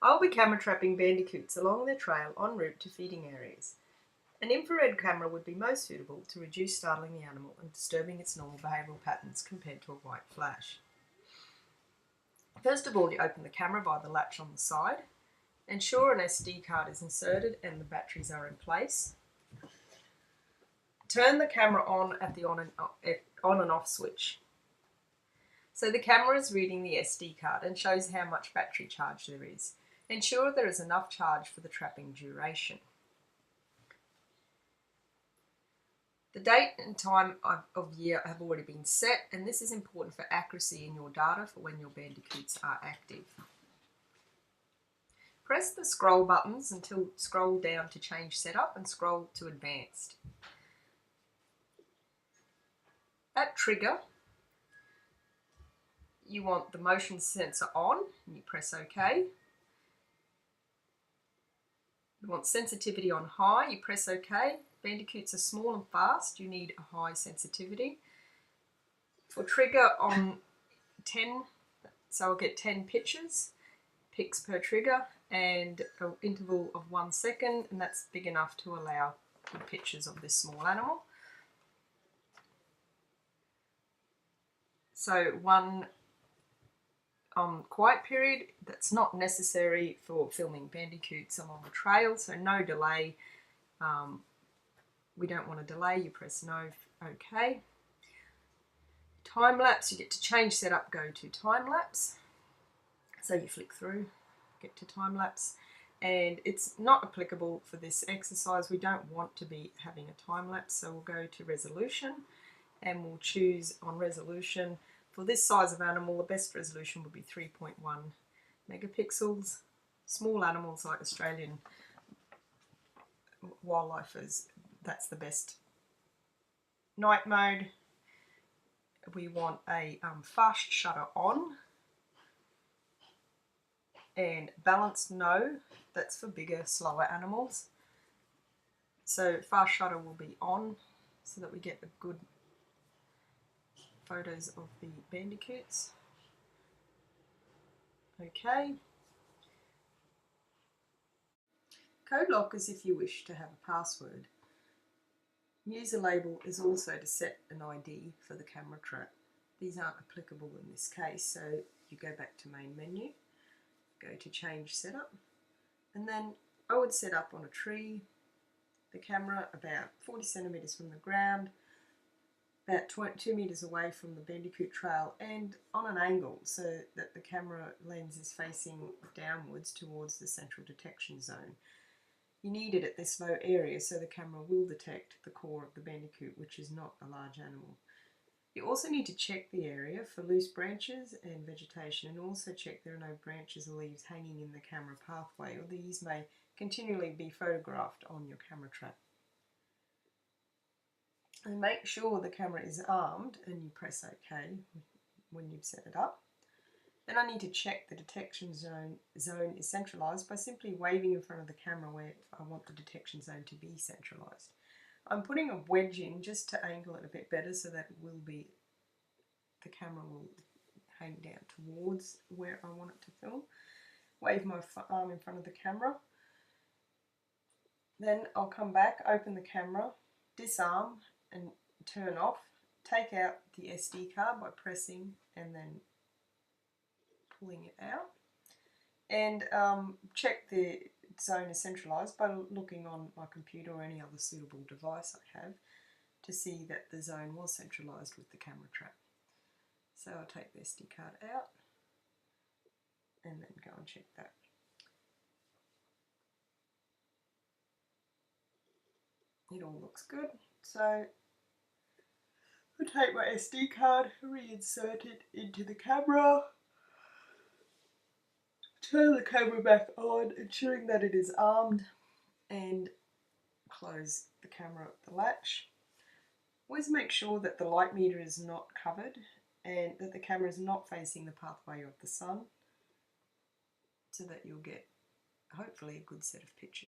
I'll be camera trapping bandicoots along their trail en route to feeding areas. An infrared camera would be most suitable to reduce startling the animal and disturbing its normal behavioural patterns compared to a white flash. First of all, you open the camera by the latch on the side. Ensure an SD card is inserted and the batteries are in place. Turn the camera on at the on and off switch. So the camera is reading the SD card and shows how much battery charge there is. Ensure there is enough charge for the trapping duration. The date and time of year have already been set, and this is important for accuracy in your data for when your bandicoots are active. Press the scroll buttons until scroll down to change setup and scroll to advanced. At trigger, you want the motion sensor on, and you press OK. You want sensitivity on high, you press OK. Bandicoots are small and fast, you need a high sensitivity. For trigger on 10, so I'll get 10 pictures, pics per trigger, and an interval of 1 second, and that's big enough to allow good pictures of this small animal. So one quiet period, that's not necessary for filming bandicoots along the trail, so no delay. We don't want to delay, you press no, OK. Time lapse, you get to change setup, go to time lapse. So you flick through, get to time lapse, and it's not applicable for this exercise. We don't want to be having a time lapse, so we'll go to resolution and we'll choose on resolution. For this size of animal, the best resolution would be 3.1 megapixels. Small animals like Australian wildlifers, that's the best. Night mode, we want a fast shutter on, and balanced no, that's for bigger, slower animals. So fast shutter will be on so that we get a good photos of the bandicoots. OK. Code lock is if you wish to have a password. User label is also to set an ID for the camera trap. These aren't applicable in this case, so you go back to main menu, go to change setup, and then I would set up on a tree, the camera about 40 centimetres from the ground, about 2 metres away from the bandicoot trail, and on an angle so that the camera lens is facing downwards towards the central detection zone. You need it at this low area so the camera will detect the core of the bandicoot, which is not a large animal. You also need to check the area for loose branches and vegetation, and also check there are no branches or leaves hanging in the camera pathway, or these may continually be photographed on your camera trap. And make sure the camera is armed, and you press OK when you've set it up. Then I need to check the detection zone is centralised by simply waving in front of the camera where I want the detection zone to be centralised. I'm putting a wedge in just to angle it a bit better so that the camera will hang down towards where I want it to film. Wave my arm in front of the camera. Then I'll come back, open the camera, disarm and turn off. Take out the SD card by pressing and then pulling it out, and check the zone is centralised by looking on my computer or any other suitable device I have to see that the zone was centralised with the camera trap. So I'll take the SD card out and then go and check that. It all looks good, so I'll take my SD card, reinsert it into the camera, turn the camera back on, ensuring that it is armed, and close the camera at the latch. Always make sure that the light meter is not covered and that the camera is not facing the pathway of the sun, so that you'll get hopefully a good set of pictures.